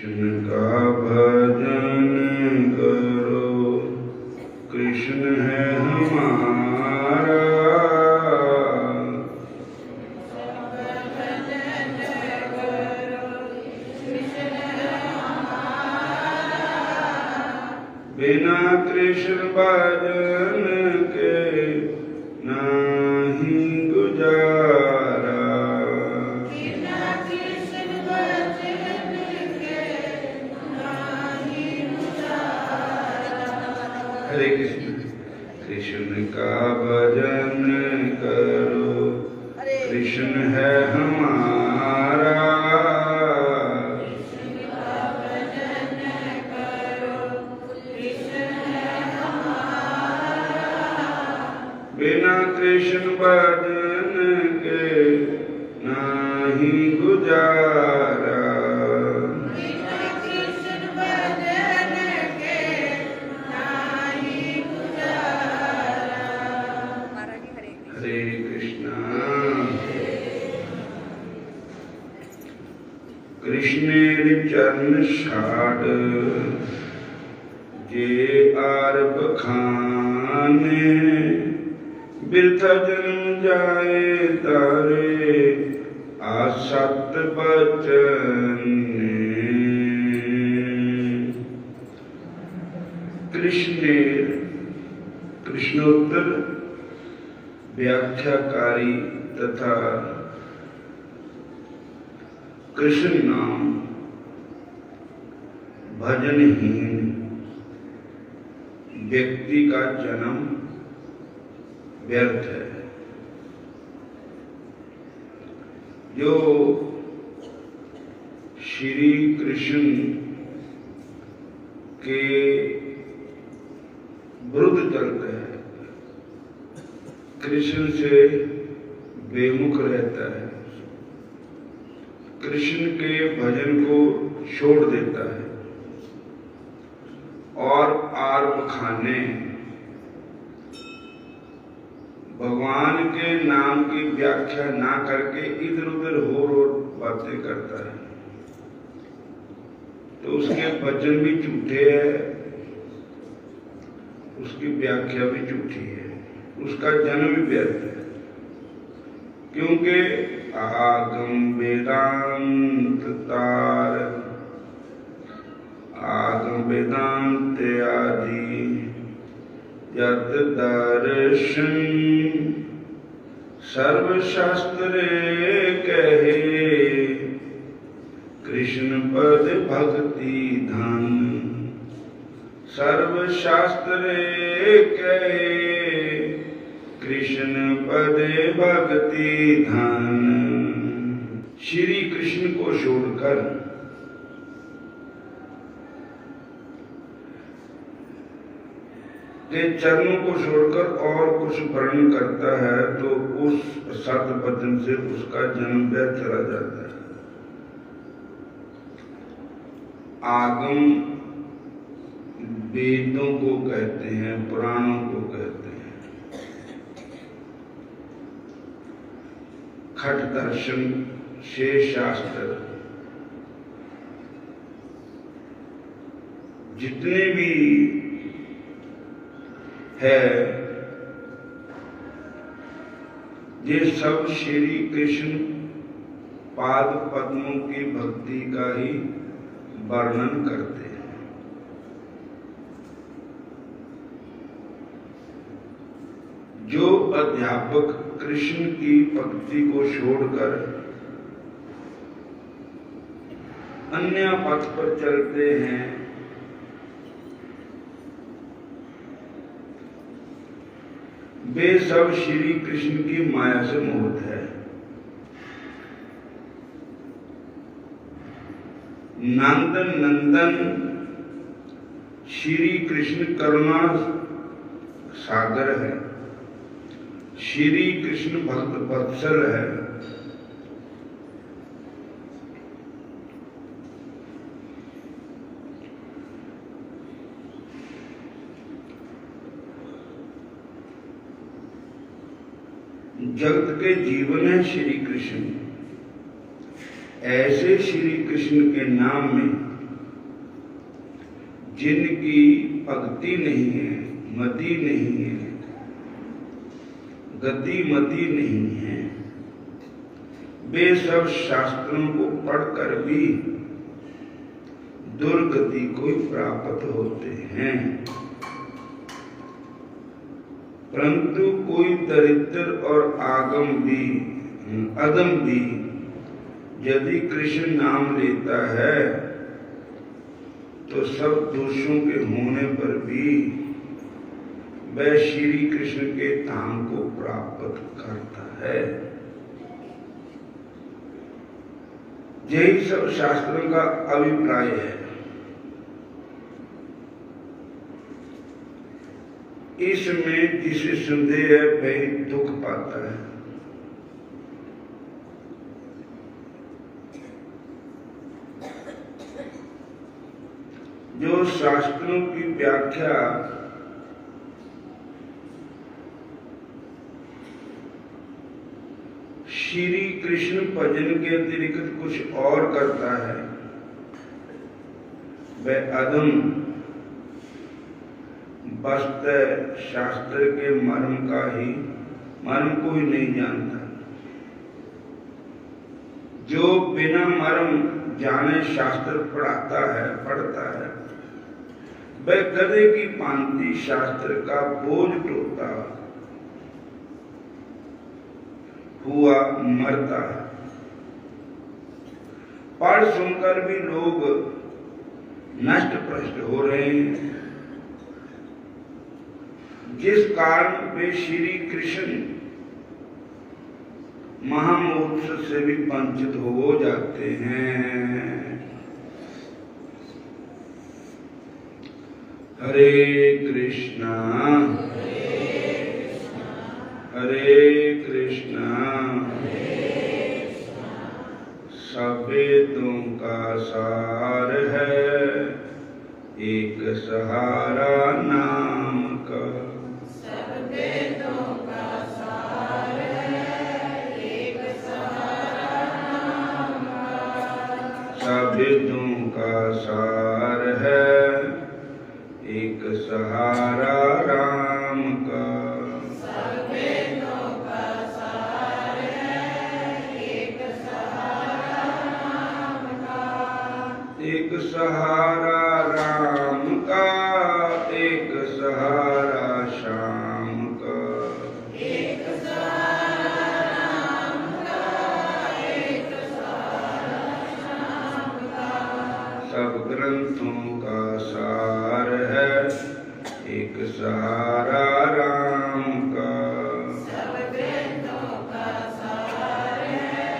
कृष्ण का भजन करो, कृष्ण है हमारा। बिना कृष्ण भजन के नहीं गुजारा। बिना कृष्ण भजन के नहीं गुजारा। हरे कृष्ण। कृष्ण का भजन करो, कृष्ण है हमारा। बिना कृष्ण भजन के नहीं गुजारा। बिना कृष्ण भजन के नहीं गुजारा। हरे कृष्णा। कृष्णेर चरण छाड़ जे आरब खाने, बिरथा जन्म जाए तारे आसत बचन। कृष्णेर, कृष्णोत्तर व्याख्याकारी तथा कृष्ण नाम भजनहीन व्यक्ति का जन्म व्यर्थ है। जो श्री कृष्ण के विरुद्ध चलता है, कृष्ण से बेमुख रहता है, कृष्ण के भजन को छोड़ देता है और आर्व खाने भगवान के नाम की व्याख्या ना करके इधर उधर हो बातें करता है, तो उसके वचन भी झूठे हैं, उसकी व्याख्या भी झूठी है, उसका जन्म भी व्यर्थ है। क्योंकि आगम वेदांत तार, आगम वेदांत आदि यत दर्शन, सर्वशास्त्रे कहे कृष्ण पद भक्ति धन। सर्वशास्त्रे कहे कृष्ण पद भक्ति धन। श्री कृष्ण को छोड़कर के चरणों को छोड़कर और कुछ वर्णन करता है तो उस सत वचन से उसका जन्म व्यर्थ चला जाता है। आगम वेदों को कहते हैं, पुराणों को कहते हैं। खट दर्शन शेष शास्त्र जितने भी है, ये सब श्री कृष्ण पाद पद्मों की भक्ति का ही वर्णन करते हैं। जो अध्यापक कृष्ण की भक्ति को छोड़कर अन्य पथ पर चलते हैं, वे सब श्री कृष्ण की माया से मोहित है। नंदन नंदन श्री कृष्ण करुणा सागर है, श्री कृष्ण भक्त वत्सल है। जगत के जीवन है श्री कृष्ण। ऐसे श्री कृष्ण के नाम में जिनकी भक्ति नहीं है, मति नहीं है, गति मति नहीं है, वे सब शास्त्रों को पढ़कर भी दुर्गति को प्राप्त होते हैं। परंतु कोई दरिद्र और अदम भी यदि कृष्ण नाम लेता है तो सब दोषों के होने पर भी वह श्री कृष्ण के धाम को प्राप्त करता है। यही सब शास्त्रों का अभिप्राय है। इसमें जिसे संदेह है वही दुख पाता है। जो शास्त्रों की व्याख्या श्री कृष्ण भजन के अतिरिक्त कुछ और करता है, वह अधम वास्तव शास्त्र के मर्म को ही नहीं जानता। जो बिना मर्म जाने शास्त्र पढ़ता है, वह गधे की भांति शास्त्र का बोझ ढोता हुआ मरता है। पढ़ सुनकर भी लोग नष्ट भ्रष्ट हो रहे हैं, जिस कारण वे श्री कृष्ण महामोक्ष से भी वंचित हो जाते हैं। हरे कृष्णा हरे कृष्णा सब वेदों का सार है एक सहारा नाम का। सब वेदों का सार है एक सहारा नाम का। सब वेदों का सार है एक सहारा राम का। सब वेदों का सार है एक सहारा राम का। एक सहारा राम का, एक सहारा श्याम का। एक सहारा राम का, एक सहारा श्याम का। सब ग्रंथों का सार है एक सहारा राम का। सब ग्रंथों का सार है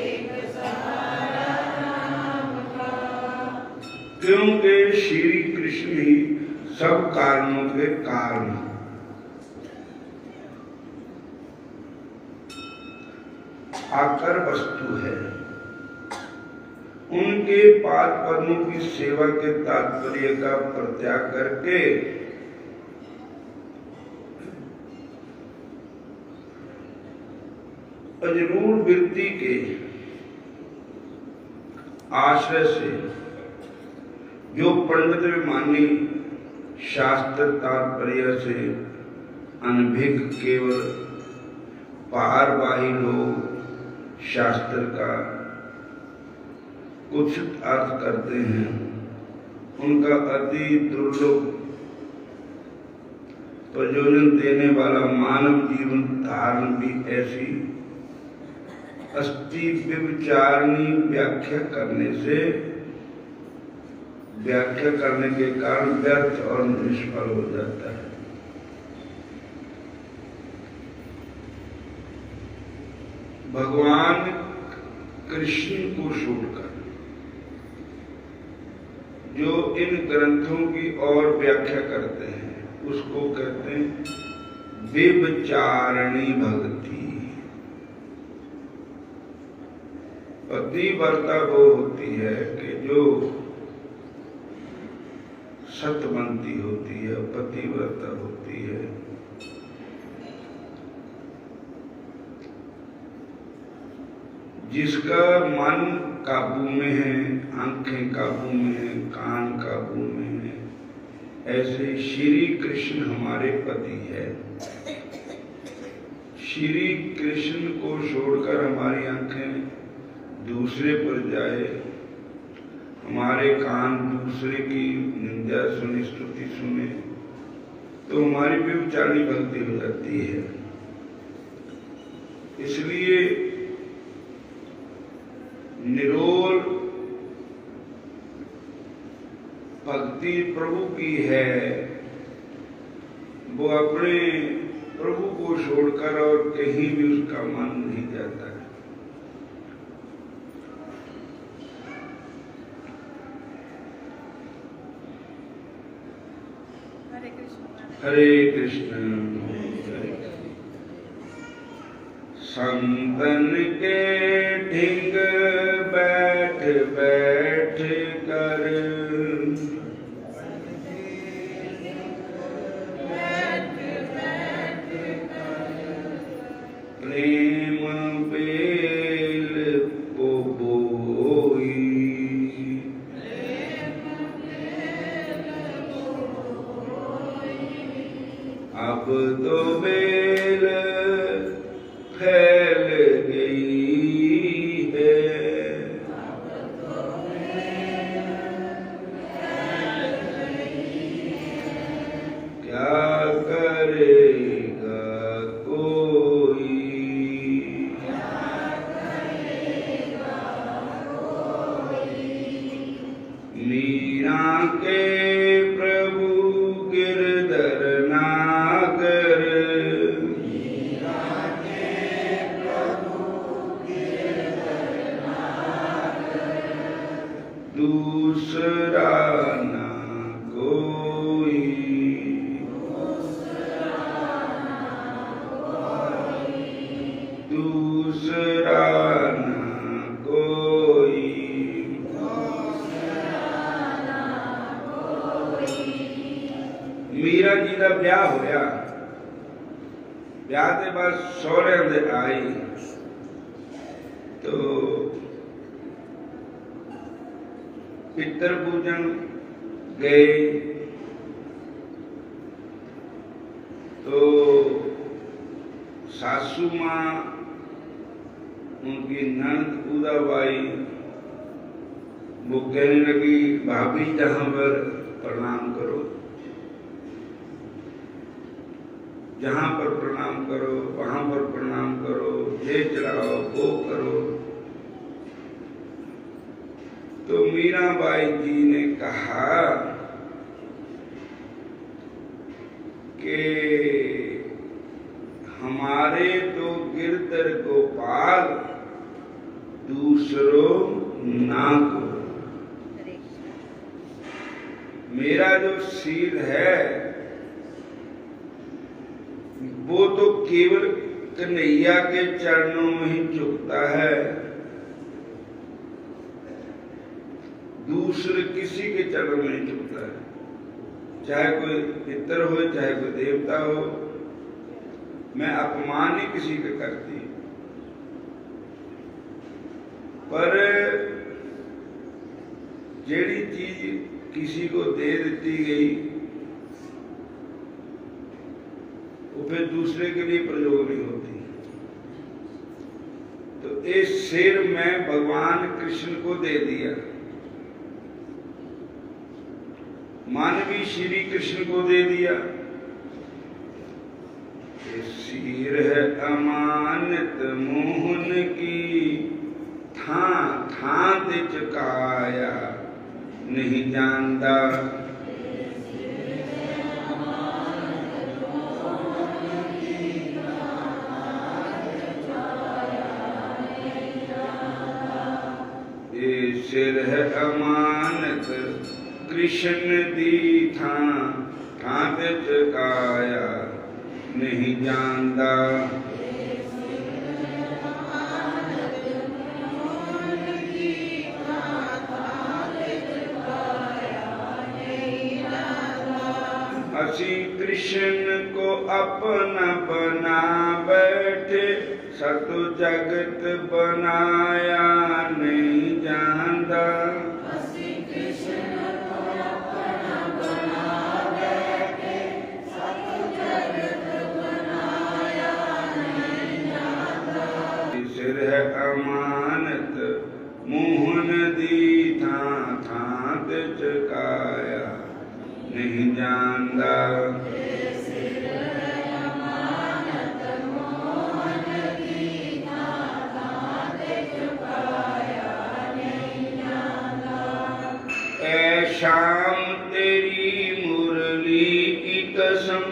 एक सहारा राम का। क्योंकि श्री कृष्ण ही सब कारणों के कारण आकर वस्तु है। उनके पाद पद्मों की सेवा के तात्पर्य का परित्याग करके अजरूर वृत्ति के आश्रय से जो पंडित विमानी शास्त्र तात्पर्य से अनभिज्ञ केवल पारवाही लोग शास्त्र का कुछ अर्थ करते हैं, उनका अति दुर्लभ प्रयोजन देने वाला मानव जीवन धारण भी ऐसी अस्थि विचारणी व्याख्या करने के कारण व्यर्थ और निष्फल हो जाता है। भगवान कृष्ण को छोड़कर जो इन ग्रंथों की और व्याख्या करते हैं उसको कहते हैं विचारणी भक्ति। पतिव्रता वो होती है कि जो सतवंती होती है, पतिव्रता होती है। जिसका मन काबू में हैं, आंखें काबू में हैं, कान काबू में हैं। ऐसे श्री कृष्ण हमारे पति है। श्री कृष्ण को छोड़कर हमारी आंखें दूसरे पर जाए, हमारे कान दूसरे की निंदा सुने, स्तुति सुने, तो हमारी व्यभिचारी भक्ति हो जाती है। इसलिए निरोल भक्ति प्रभु की है, वो अपने प्रभु को छोड़कर और कहीं भी उसका मन नहीं जाता है। हरे कृष्ण। हरे कृष्ण। संतन के ढिंग बैठ बैठ कर प्रेम बेल को बोई, अब तो बेल फैल गई है। क्या करेगा कोई, मीरा के प्रभु गिरधर नागर, दूसरा ना कोई, दूसरा ना कोई। मीरा जी का ब्याह होया, ब्याह के बाद सौरे दे आई तो पितर पूजन गए तो सासू माँ उनकी नंद उदाबाई वो कहने लगी, भाभी जहां पर प्रणाम करो, जहां पर प्रणाम करो वहां पर प्रणाम करो, जय चढ़ाओ वो करो। तो मीराबाई जी ने कहा कि हमारे तो गिरधर गोपाल, दूसरों ना को। मेरा जो सिर है वो तो केवल कन्हैया के चरणों में ही झुकता है, दूसरे किसी के चरणों में नहीं झुकता है। चाहे कोई पितर हो, चाहे कोई देवता हो, मैं अपमान ही किसी का करती। पर जेड़ी चीज किसी को दे दी गई वो फिर दूसरे के लिए प्रयोग नहीं होती। तो इस सिर में भगवान कृष्ण को दे दिया, मन भी श्री कृष्ण को दे दिया। सिर है अमानत मोहन की, था ते चुकाया नहीं जानता। ये सिर है अमानत कृष्ण दी, था ते चुकाया नहीं जानता। असी कृष्ण को अपना बना बैठे, सत जगत बनाया नहीं जानता। श्याम तेरी मुरली की कसम,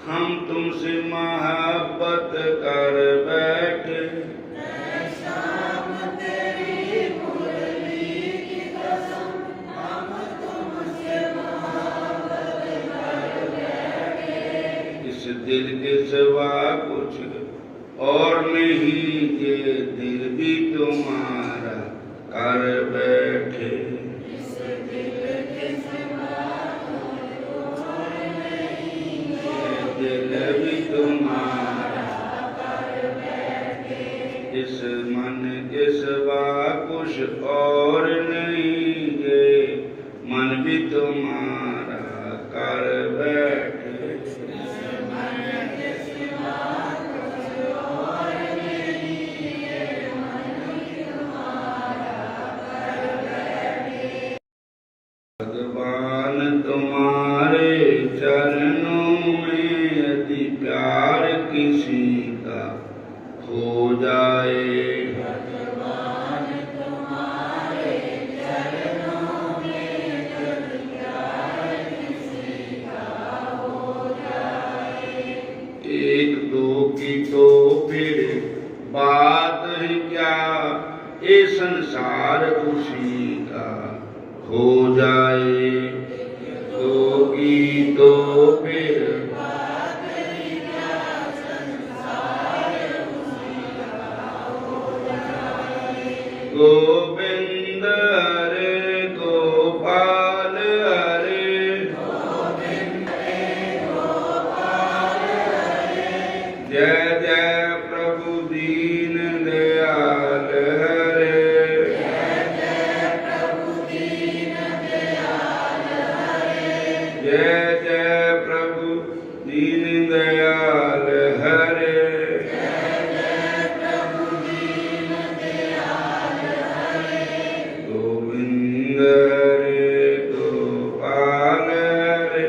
हम तुमसे मोहब्बत कर बैठे। श्याम तेरी मुरली की कसम, हम तुमसे मोहब्बत कर बैठे। इस दिल के सिवा कुछ और नहीं, ये दिल भी तुम्हारा कर बैठे। इस दिल के सिवा कोई और नहीं, ये दिल भी तुम्हारा कर बैठे। इस मन के सिवा कुछ और नहीं, ये मन भी तुम्हारा कर बैठे। भगवान तुम्हारे चरणों में यदि प्यार किसी का हो जाए, भगवान तुम्हारे चरणों में जब प्यार किसी का हो जाए। एक दो की तो फिर बात ही क्या, ये संसार उसी का हो जाए। दो की तो फिर बात ही क्या, संसार उसी का हो जाए। गोविंद हरे गोपाल हरे, गोविंद हरे गोपाल हरे, जय जय प्रभु दीन दयाल हरे। जय जय प्रभु दीन दयाल हरे, जय जय प्रभु दीन दयाल हरे। जय जय प्रभु दीन दयाल हरे। गोविंद हरे गोपाल हरे,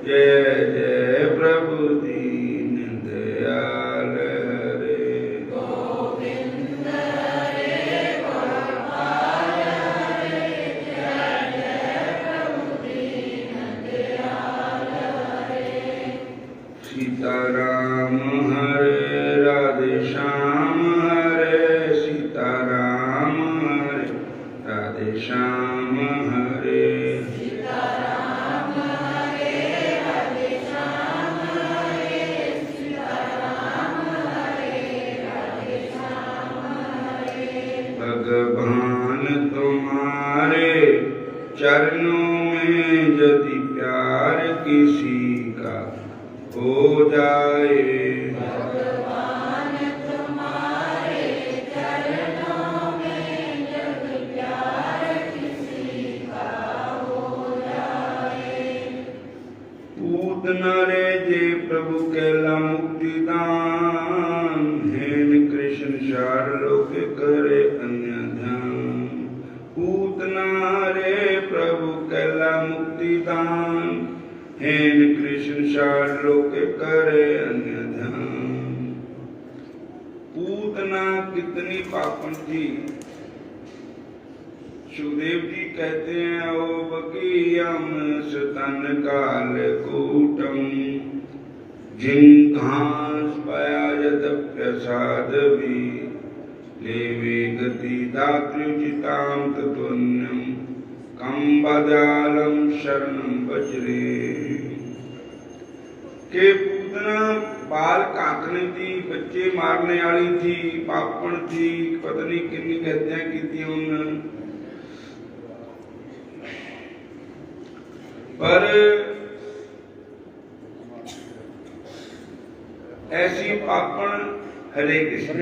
जय जय प्रभु दीन दयाल हरे। गोविंद हरे गोपाल हरे, जय जय प्रभु दीन दयाल हरे। सीताराम हरे राधे श्याम हरे, सीताराम हरे राधे श्याम हरे। सीताराम हरे राधे श्याम हरे, सीताराम हरे राधे श्याम हरे। भगवान तुम्हारे चरणों में यदि प्यार किसी का हो जाए, भगवान तुम्हारे चरणों में जब प्यार किसी का हो जाए। पूत न रे जे प्रभु कैला मुक्ति दान, हेन कृष्ण शार लोक करे अन्य ध्यान। पूत न रे प्रभु कैला मुक्ति दान, हेन कृष्ण शार लोक करे अन्य ध्यान। पूतना कितनी पापन थी। सुखदेव जी कहते हैं, ओ बकीयम स्तन काल कूटम, जिन घास पाया यद्यप्रसाद भी, लेवे गति दात्र्युचिताम तत्वन्यम, कम बजालम शरणम बजरे। के पूतना बाल काटने थी, बच्चे मारने वाली थी, पापण थी, पत्नी कितनी हत्याएं की थी उन्होंने। पर ऐसी पापण हरे कृष्ण,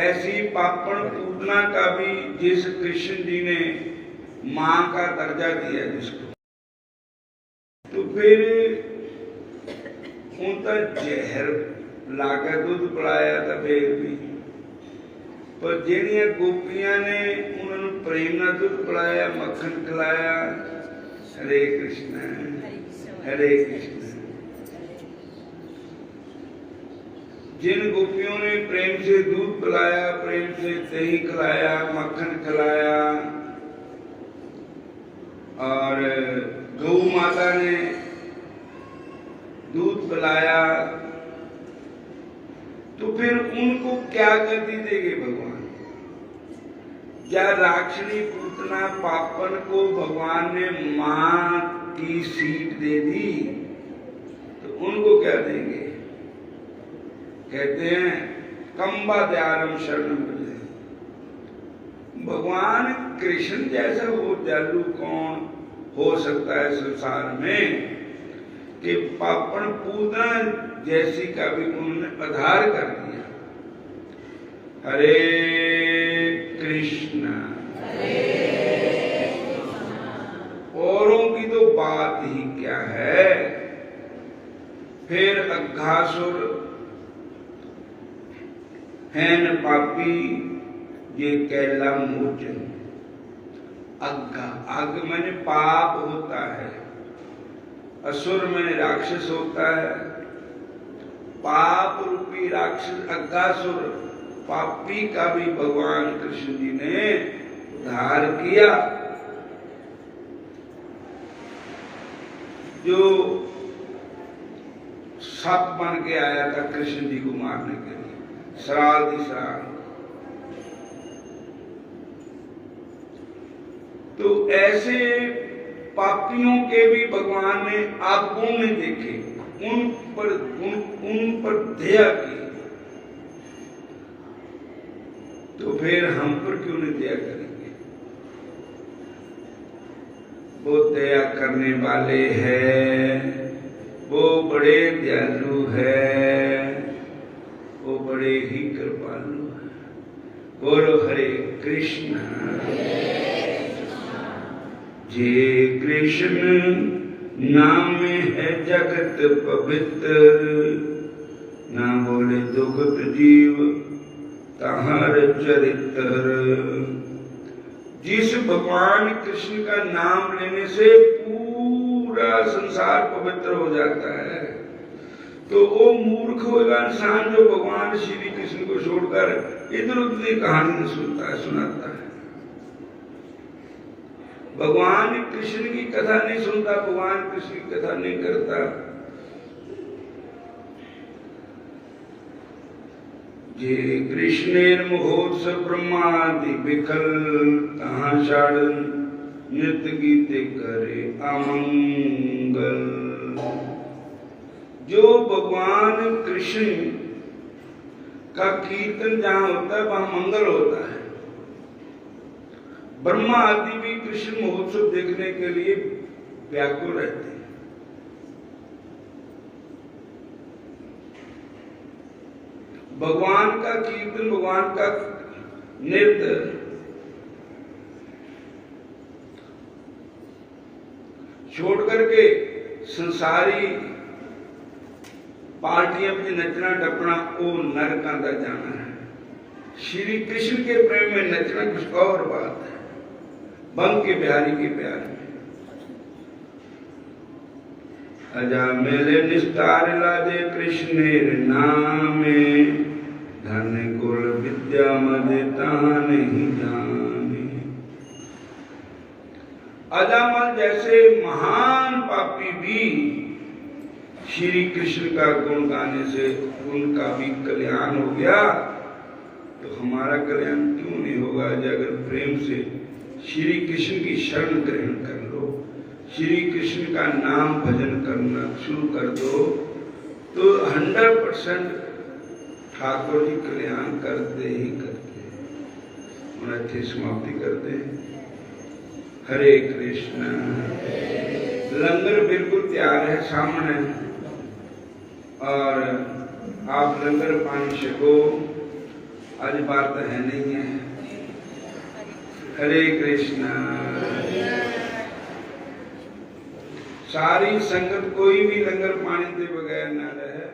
ऐसी पापण पूतना का भी जिस कृष्ण जी ने मां का दर्जा दिया जिसको, तो फिर उनका जहर लाकर दूध पिलाया था फिर भी। पर ਜਿਹੜੀਆਂ गोपियां ने उन्होंने प्रेम ਨਾਲ दूध पिलाया, मक्खन खिलाया। हरे कृष्ण हरे कृष्ण। जिन गोपियों ने प्रेम से दूध पिलाया, प्रेम से दही खिलाया, मक्खन खिलाया, क्या गति देंगे भगवान? या राक्षणी पूतना पापन को भगवान ने मां की सीट दे दी तो उनको क्या देंगे? कहते हैं कंबा दयारम शरणम भजे। भगवान कृष्ण जैसा वो दयालु कौन हो सकता है संसार में कि पापन पूतना जैसी का भी उन्होंने आधार कर दिया। हरे कृष्णा औरों की तो बात ही क्या है। फिर अघासुर हैन पापी ये कैला मोचन। अग्गा अग मैंने पाप होता है, असुर मैंने राक्षस होता है। पाप रूपी राक्षस अघासुर पापी का भी भगवान कृष्ण जी ने उद्धार किया। जो सप बन के आया था कृष्ण जी को मारने के लिए, सराल दिसराल। तो ऐसे पापियों के भी भगवान ने आंखों में देखे, उन पर दया की। तो फिर हम पर क्यों नहीं दया करेंगे? वो दया करने वाले हैं, वो बड़े दयालु है, वो बड़े ही कृपालु है। बोलो हरे कृष्ण। जे कृष्ण नाम है जगत पवित्र, ना बोले दुखत जीव तहार चरित्र। जिस भगवान कृष्ण का नाम लेने से पूरा संसार पवित्र हो जाता है, तो वो मूर्ख होगा इंसान जो भगवान श्री कृष्ण को छोड़कर इधर उधर की कहानी सुनता है, सुनाता है। भगवान कृष्ण की कथा नहीं सुनता, भगवान कृष्ण की कथा नहीं करता। जे कृष्णेर महोत्सव ब्रह्मादि विखल, तहां शाड़ नृत्य गीते करे अमंगल। जो भगवान कृष्ण का कीर्तन जहां होता है वहां मंगल होता है। ब्रह्मा आदि भी कृष्ण महोत्सव देखने के लिए व्याकुल रहते हैं। भगवान का कीर्तन, भगवान का नृत्य छोड़ करके संसारी पार्टियां में नचना टपना वो नरक का जाना है। श्री कृष्ण के प्रेम में नचना कुछ और बात है। बंग के बिहारी के प्यार में अजा मेले निस्तार लादे कृष्णेर नामे, धन कुल विद्या मदे तहां नहीं जाने। अजामल जैसे महान पापी भी श्री कृष्ण का गुण गाने से उनका भी कल्याण हो गया, तो हमारा कल्याण क्यों नहीं होगा? अगर प्रेम से श्री कृष्ण की शरण ग्रहण कर लो, श्री कृष्ण का नाम भजन करना शुरू कर दो, तो 100% ठाकुर जी कल्याण करते ही करते हैं। उन्हें अच्छी समाप्ति करते हैं। हरे कृष्ण। लंगर बिल्कुल तैयार है सामने, और आप लंगर पानी छको। आज बात है नहीं है। हरे कृष्णा। सारी संगत कोई भी लंगर पानी के बगैर न रहे।